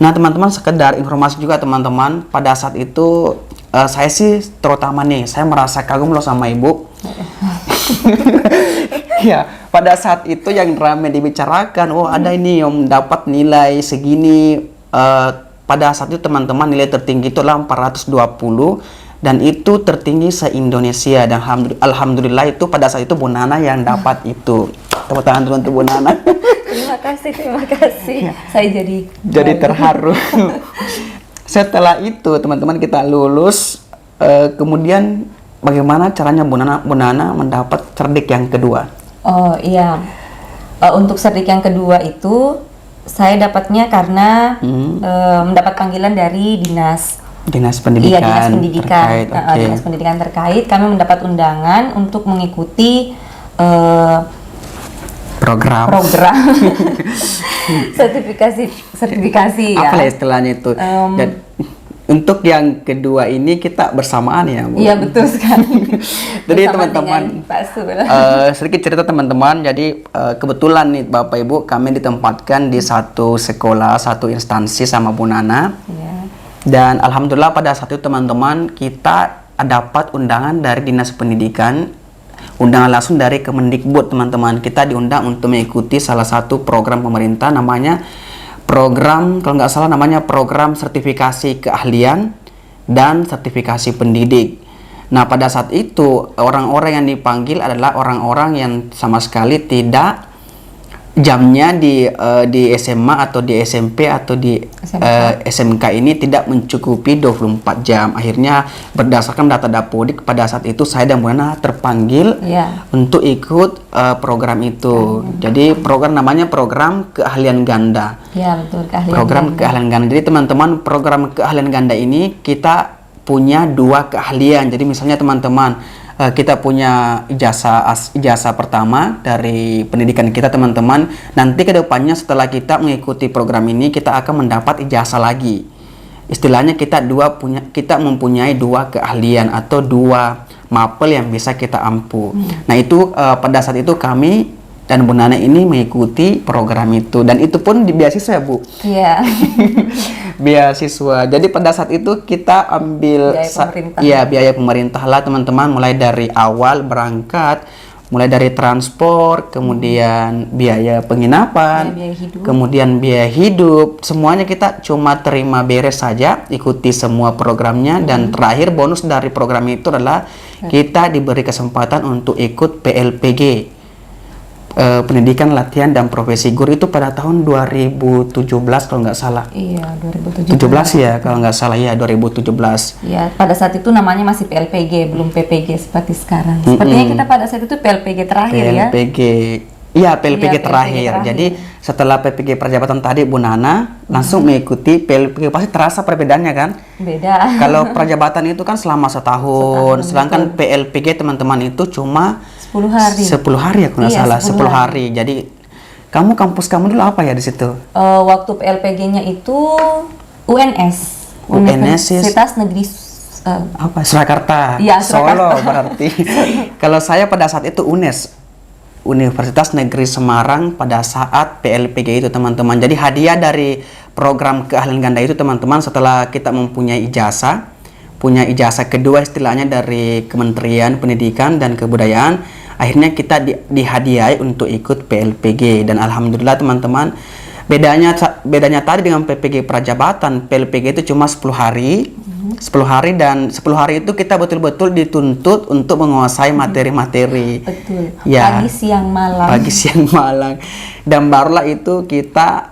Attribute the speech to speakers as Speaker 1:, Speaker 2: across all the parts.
Speaker 1: Nah teman-teman, sekedar informasi juga teman-teman, pada saat itu saya sih terutama nih, saya merasa kagum loh sama ibu. Ya, pada saat itu yang ramai dibicarakan, oh ada ini yang dapat nilai segini. Pada saat itu teman-teman nilai tertinggi itu adalah 420 dan itu tertinggi se-Indonesia, dan alhamdulillah itu pada saat itu Bu Nana yang dapat itu. Tepuk tangan dulu untuk Bu Nana.
Speaker 2: Terima kasih. Ya. Saya jadi
Speaker 1: terharu. Setelah itu teman-teman kita lulus, kemudian bagaimana caranya Bu Nana mendapat cerdik yang kedua?
Speaker 2: Oh iya, untuk cerdik yang kedua itu saya dapatnya karena mendapat panggilan dari dinas pendidikan. Iya, dinas pendidikan terkait. Dinas pendidikan terkait. Kami mendapat undangan untuk mengikuti program sertifikasi ya.
Speaker 1: Apa istilahnya itu? Dan untuk yang kedua ini kita bersamaan ya, Bu?
Speaker 2: Iya, betul sekali.
Speaker 1: Jadi teman-teman, sedikit cerita teman-teman. Jadi kebetulan nih Bapak Ibu, kami ditempatkan di satu sekolah, satu instansi sama Bu Nana. Iya. Dan alhamdulillah pada saat itu teman-teman, kita dapat undangan dari dinas pendidikan, undangan langsung dari Kemendikbud teman-teman. Kita diundang untuk mengikuti salah satu program pemerintah, namanya program, kalau nggak salah namanya program sertifikasi keahlian dan sertifikasi pendidik. Nah pada saat itu orang-orang yang dipanggil adalah orang-orang yang sama sekali tidak jamnya di SMA atau di SMP atau di SMK ini tidak mencukupi 24 jam. Akhirnya berdasarkan data Dapodik pada saat itu saya dan Bu Nana terpanggil untuk ikut program itu. Jadi program namanya program keahlian ganda.
Speaker 2: Ya betul,
Speaker 1: keahlian ganda. Jadi teman-teman, program keahlian ganda ini kita punya 2 keahlian. Jadi misalnya teman-teman, kita punya ijazah pertama dari pendidikan kita teman-teman. Nanti ke depannya setelah kita mengikuti program ini, kita akan mendapat ijazah lagi. Istilahnya kita mempunyai 2 keahlian atau 2 mapel yang bisa kita ampu. Nah itu pada saat itu kami dan Bu Nana ini mengikuti program itu, dan itu pun di beasiswa, Bu.
Speaker 2: Iya.
Speaker 1: Beasiswa. Jadi pada saat itu kita ambil biaya pemerintah lah teman-teman, mulai dari awal berangkat, mulai dari transport, kemudian biaya penginapan, kemudian biaya hidup, semuanya kita cuma terima beres saja, ikuti semua programnya. Dan terakhir bonus dari program itu adalah kita diberi kesempatan untuk ikut PLPG, pendidikan latihan dan profesi guru, itu pada tahun 2017 kalau nggak salah.
Speaker 2: Iya, 2017
Speaker 1: ya kalau nggak salah, ya 2017.
Speaker 2: Ya, pada saat itu namanya masih PLPG, belum PPG seperti sekarang. Sepertinya kita pada saat itu PLPG terakhir ya.
Speaker 1: PLPG terakhir. Jadi setelah PPG Prajabatan tadi Bu Nana langsung mengikuti PLPG. Pasti terasa perbedaannya kan?
Speaker 2: Beda.
Speaker 1: Kalau Prajabatan itu kan selama setahun, sedangkan PLPG teman-teman itu cuma 10 hari ya kalau nggak salah, 10 hari. Jadi kampus kamu dulu apa ya di situ?
Speaker 2: Waktu PLPG-nya itu UNS, Universitas Negeri
Speaker 1: Surakarta.
Speaker 2: Ya,
Speaker 1: Solo berarti. Kalau saya pada saat itu UNES, Universitas Negeri Semarang, pada saat PLPG itu teman-teman. Jadi hadiah dari program keahlian ganda itu teman-teman, setelah kita mempunyai punya ijazah kedua istilahnya dari Kementerian Pendidikan dan Kebudayaan, akhirnya kita dihadiahi untuk ikut PLPG. Dan alhamdulillah teman-teman, bedanya tadi dengan PPG Prajabatan, PLPG itu cuma 10 hari. 10 hari, dan 10 hari itu kita betul-betul dituntut untuk menguasai materi-materi.
Speaker 2: Betul.
Speaker 1: Ya,
Speaker 2: pagi siang malam.
Speaker 1: Dan barulah itu kita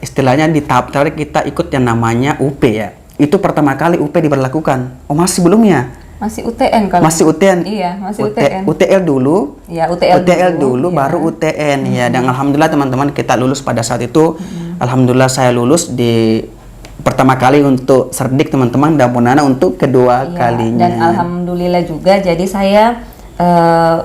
Speaker 1: istilahnya di tahap terakhir kita ikut yang namanya UP ya. Itu pertama kali UP diberlakukan. Oh, masih belum ya?
Speaker 2: Masih UTN kalau.
Speaker 1: Masih UTN.
Speaker 2: Iya, masih UTN.
Speaker 1: UTL dulu.
Speaker 2: Ya, UTL dulu ya.
Speaker 1: Baru UTN ya. Dan alhamdulillah teman-teman kita lulus pada saat itu. Alhamdulillah saya lulus di pertama kali untuk serdik teman-teman, dan Bu Nana untuk kedua kalinya.
Speaker 2: Dan alhamdulillah juga, jadi saya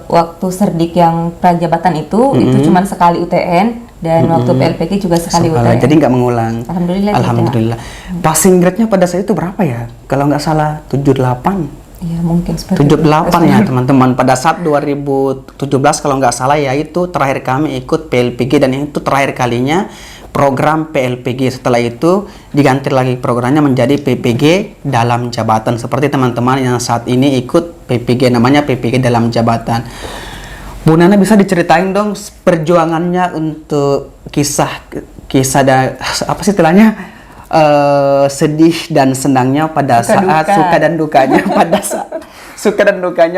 Speaker 2: waktu serdik yang Prajabatan itu cuma sekali UTN. Dan waktu PLPG juga sekali UTN.
Speaker 1: Jadi nggak mengulang. Alhamdulillah. Passing grade-nya pada saat itu berapa ya? Kalau nggak salah 78.
Speaker 2: Iya, mungkin seperti
Speaker 1: 78 ya teman-teman. Pada saat 2017 kalau nggak salah ya, itu terakhir kami ikut PLPG, dan itu terakhir kalinya program PLPG. Setelah itu diganti lagi programnya menjadi PPG dalam jabatan. Seperti teman-teman yang saat ini ikut PPG, namanya PPG dalam jabatan. Bu Nana bisa diceritain dong perjuangannya untuk kisah apa sih istilahnya, sedih dan senangnya pada suka dan dukanya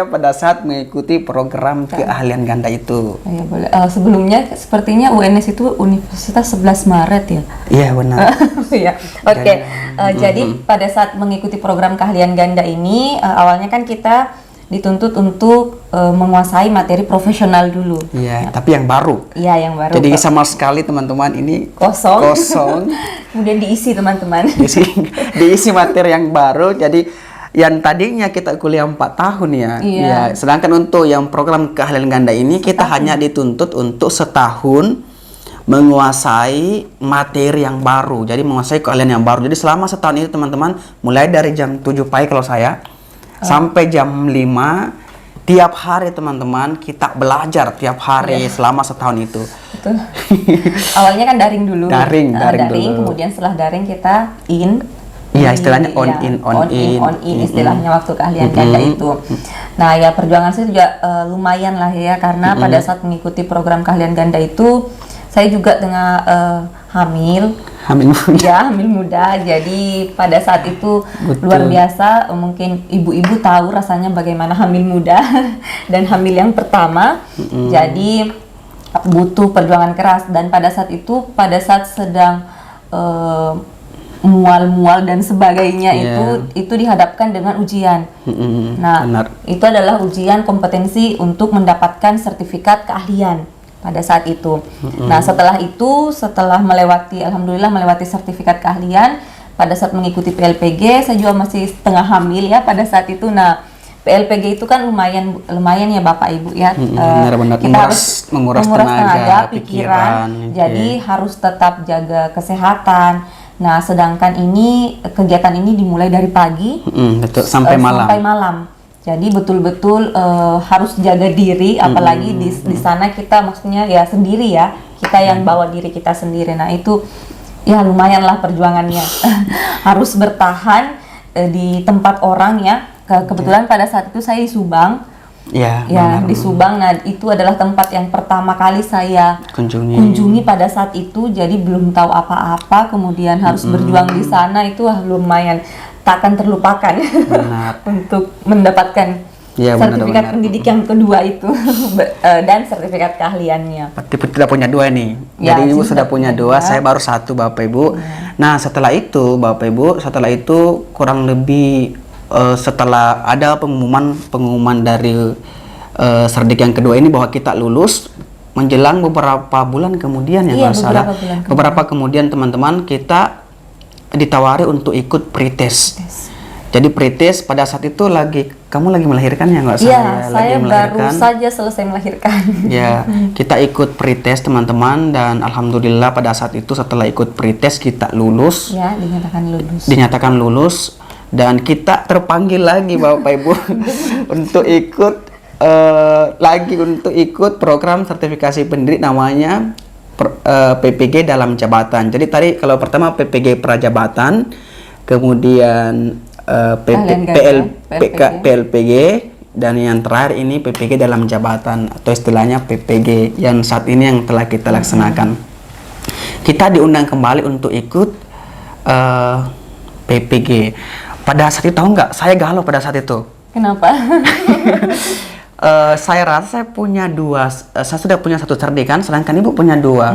Speaker 1: pada saat mengikuti program keahlian ganda itu.
Speaker 2: Ya, boleh. Sebelumnya sepertinya UNS itu Universitas 11 Maret ya?
Speaker 1: Iya benar.
Speaker 2: Ya. Oke. Jadi pada saat mengikuti program keahlian ganda ini awalnya kan kita dituntut untuk menguasai materi profesional dulu.
Speaker 1: Iya, tapi yang baru.
Speaker 2: Iya, yang baru.
Speaker 1: Jadi sama sekali teman-teman ini
Speaker 2: kosong. Kemudian diisi teman-teman.
Speaker 1: diisi materi yang baru. Jadi yang tadinya kita kuliah 4 tahun ya.
Speaker 2: Iya.
Speaker 1: Ya, sedangkan untuk yang program keahlian ganda ini kita hanya dituntut untuk setahun menguasai materi yang baru. Jadi menguasai keahlian yang baru. Jadi selama setahun itu teman-teman, mulai dari jam 7 pagi kalau saya sampai jam 5 tiap hari teman-teman kita belajar tiap hari selama setahun itu.
Speaker 2: Betul. Awalnya kan daring dulu.
Speaker 1: Daring dulu.
Speaker 2: Kemudian setelah daring kita
Speaker 1: Iya, istilahnya on in
Speaker 2: istilahnya waktu keahlian ganda itu. Nah, ya perjuangan saya juga lumayan lah ya, karena pada saat mengikuti program keahlian ganda itu saya juga dengan hamil muda. Jadi pada saat itu luar biasa, mungkin ibu-ibu tahu rasanya bagaimana hamil muda dan hamil yang pertama. Jadi butuh perjuangan keras, dan pada saat sedang mual-mual dan sebagainya itu dihadapkan dengan ujian. Nah, itu adalah ujian kompetensi untuk mendapatkan sertifikat keahlian pada saat itu. Nah, setelah alhamdulillah melewati sertifikat keahlian, pada saat mengikuti PLPG, saya juga masih setengah hamil ya pada saat itu. Nah, PLPG itu kan lumayan ya Bapak Ibu ya.
Speaker 1: Benar-benar
Speaker 2: kita harus menguras tenaga, pikiran. Jadi harus tetap jaga kesehatan. Nah, sedangkan kegiatan ini dimulai dari pagi
Speaker 1: sampai
Speaker 2: malam. Jadi betul-betul harus jaga diri, apalagi di sana kita maksudnya ya sendiri ya, kita yang bawa diri kita sendiri. Nah itu ya lumayan lah perjuangannya. Harus bertahan di tempat orang ya. Kebetulan pada saat itu saya di Subang. Ya di Subang. Nah itu adalah tempat yang pertama kali saya kunjungi pada saat itu. Jadi belum tahu apa-apa, kemudian harus berjuang di sana, itu lumayan tak akan terlupakan untuk mendapatkan sertifikat pendidik yang kedua itu dan sertifikat keahliannya.
Speaker 1: Tipe tidak punya dua nih. Jadi Ibu sudah punya dua, saya baru satu Bapak Ibu. Nah setelah itu Bapak Ibu, kurang lebih setelah ada pengumuman dari serdik yang kedua ini bahwa kita lulus, menjelang beberapa bulan kemudian ya nggak salah. Beberapa kemudian teman-teman kita ditawari untuk ikut pretest. Jadi pretest pada saat itu kamu lagi melahirkan ya nggak salah?
Speaker 2: Iya, saya baru saja selesai melahirkan.
Speaker 1: Ya, kita ikut pretest teman-teman, dan alhamdulillah pada saat itu setelah ikut pretest kita lulus.
Speaker 2: Ya,
Speaker 1: dinyatakan lulus dan kita terpanggil lagi Bapak Ibu untuk ikut program sertifikasi pendidik namanya PPG dalam jabatan. Jadi tadi kalau pertama PPG prajabatan, kemudian PLPG, dan yang terakhir ini PPG dalam jabatan atau istilahnya PPG yang saat ini yang telah kita laksanakan. Kita diundang kembali untuk ikut PPG. Pada saat itu tahu nggak? Saya galau pada saat itu.
Speaker 2: Kenapa?
Speaker 1: Saya rasa saya punya dua, saya sudah punya satu cerdikan, sedangkan Ibu punya dua.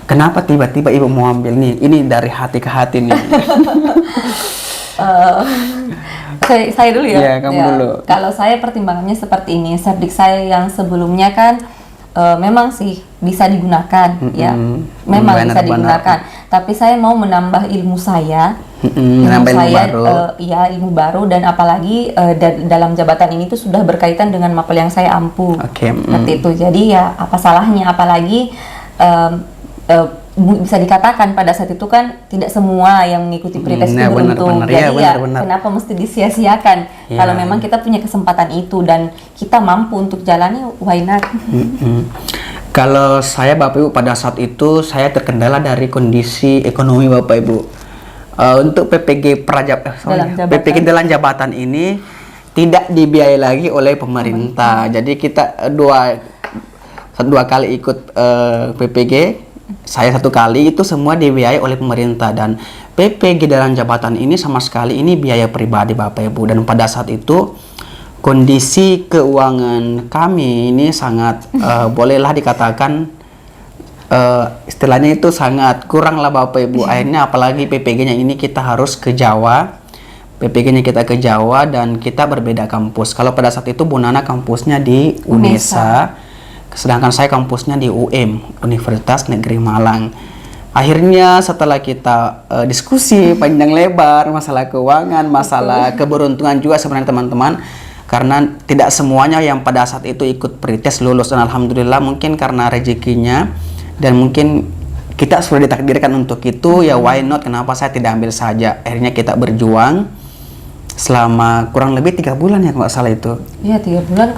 Speaker 1: Kenapa tiba-tiba Ibu mau ambil nih? Ini dari hati ke hati nih.
Speaker 2: Saya dulu ya.
Speaker 1: Iya, kamu dulu.
Speaker 2: Kalau saya pertimbangannya seperti ini, serdik saya yang sebelumnya kan memang sih bisa digunakan, ya, memang bisa digunakan. Tapi saya mau menambah ilmu saya. Ilmu baru, dan apalagi dalam jabatan ini tuh sudah berkaitan dengan mapel yang saya ampu. Seperti itu. Jadi ya apa salahnya, apalagi bisa dikatakan pada saat itu kan tidak semua yang mengikuti pretest itu beruntung. Jadi kenapa mesti disia-siakan? Kalau memang kita punya kesempatan itu dan kita mampu untuk jalani, why not?
Speaker 1: Kalau saya Bapak Ibu pada saat itu saya terkendala dari kondisi ekonomi Bapak Ibu. Untuk PPG PPG dalam jabatan ini tidak dibiayai lagi oleh pemerintah. Jadi kita dua kali ikut PPG, saya 1 kali, itu semua dibiayai oleh pemerintah. Dan PPG dalam jabatan ini sama sekali ini biaya pribadi Bapak Ibu. Dan pada saat itu kondisi keuangan kami ini sangat bolehlah dikatakan istilahnya itu sangat kurang lah Bapak Ibu. Akhirnya apalagi PPG-nya ini kita harus ke Jawa. PPG-nya kita ke Jawa dan kita berbeda kampus. Kalau pada saat itu Bu Nana kampusnya di UNESA, sedangkan saya kampusnya di UM, Universitas Negeri Malang. Akhirnya setelah kita diskusi panjang lebar masalah keuangan, masalah keberuntungan juga sebenarnya teman-teman, karena tidak semuanya yang pada saat itu ikut pretest lulus, dan alhamdulillah mungkin karena rezekinya dan mungkin kita sudah ditakdirkan untuk itu, ya why not, kenapa saya tidak ambil saja. Akhirnya kita berjuang selama kurang lebih 3 bulan ya nggak salah itu.
Speaker 2: Iya 3 bulan,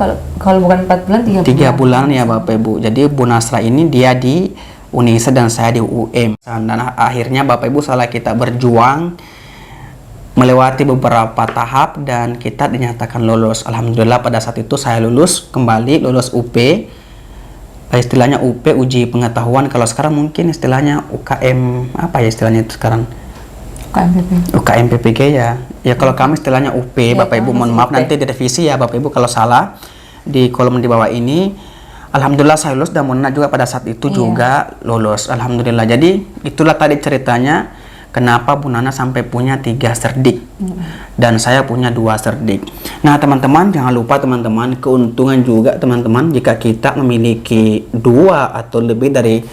Speaker 2: kalau bukan 4 bulan 3 bulan.
Speaker 1: 3 bulan ya Bapak Ibu. Jadi Bu Nasra ini dia di UNESA dan saya di UM. Dan akhirnya Bapak Ibu setelah kita berjuang melewati beberapa tahap dan kita dinyatakan lulus. Alhamdulillah pada saat itu saya lulus kembali, lulus UP. Istilahnya UP, uji pengetahuan. Kalau sekarang mungkin istilahnya UKM, apa ya istilahnya itu sekarang? UKM PPG ya. Ya kalau kami istilahnya UP ya, Bapak Ibu mohon maaf UP. Nanti direvisi ya Bapak Ibu kalau salah di kolom di bawah ini. Alhamdulillah saya lulus dan Mona juga pada saat itu juga lulus. Alhamdulillah. Jadi itulah tadi ceritanya kenapa Bu Nana sampai punya 3 serdik dan saya punya 2 serdik. Nah teman-teman jangan lupa teman-teman, keuntungan juga teman-teman jika kita memiliki 2 atau lebih dari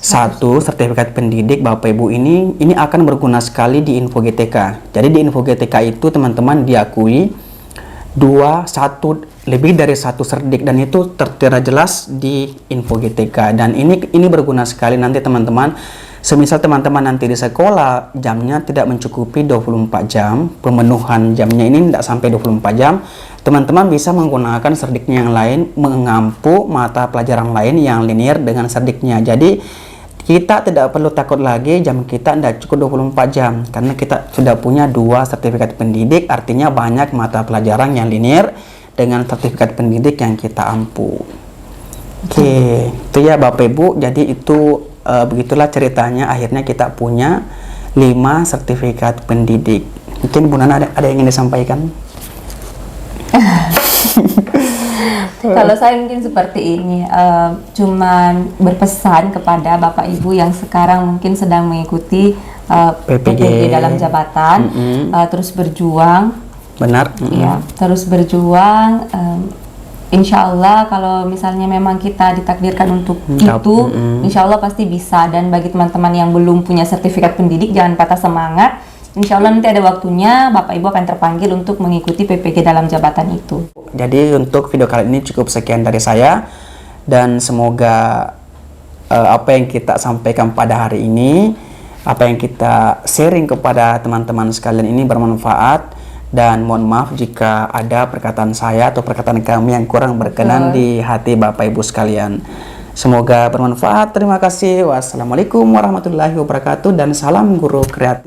Speaker 1: 1 sertifikat pendidik Bapak Ibu, ini akan berguna sekali di Info GTK. Jadi di Info GTK itu teman-teman diakui 1 lebih dari 1 serdik dan itu tertera jelas di Info GTK. Dan ini berguna sekali nanti teman-teman. Semisal teman-teman nanti di sekolah jamnya tidak mencukupi 24 jam, pemenuhan jamnya ini tidak sampai 24 jam, teman-teman bisa menggunakan serdiknya yang lain, mengampu mata pelajaran lain yang linear dengan serdiknya. Jadi kita tidak perlu takut lagi jam kita tidak cukup 24 jam karena kita sudah punya 2 sertifikat pendidik, artinya banyak mata pelajaran yang linear dengan sertifikat pendidik yang kita ampu. Oke, itu ya Bapak Ibu. Jadi itu begitulah ceritanya, akhirnya kita punya 5 sertifikat pendidik. Mungkin Bu Nana ada yang ingin disampaikan?
Speaker 2: Kalau saya mungkin seperti ini, cuman berpesan kepada Bapak Ibu yang sekarang mungkin sedang mengikuti PPG dalam jabatan, terus berjuang.
Speaker 1: Benar.
Speaker 2: Ya, terus berjuang. Insya Allah kalau misalnya memang kita ditakdirkan untuk itu, insya Allah pasti bisa. Dan bagi teman-teman yang belum punya sertifikat pendidik, jangan patah semangat. Insya Allah nanti ada waktunya Bapak Ibu akan terpanggil untuk mengikuti PPG dalam jabatan itu.
Speaker 1: Jadi untuk video kali ini cukup sekian dari saya. Dan semoga apa yang kita sampaikan pada hari ini, apa yang kita sharing kepada teman-teman sekalian ini bermanfaat. Dan mohon maaf jika ada perkataan saya atau perkataan kami yang kurang berkenan di hati Bapak Ibu sekalian. Semoga bermanfaat. Terima kasih. Wassalamualaikum warahmatullahi wabarakatuh dan salam guru kreatif.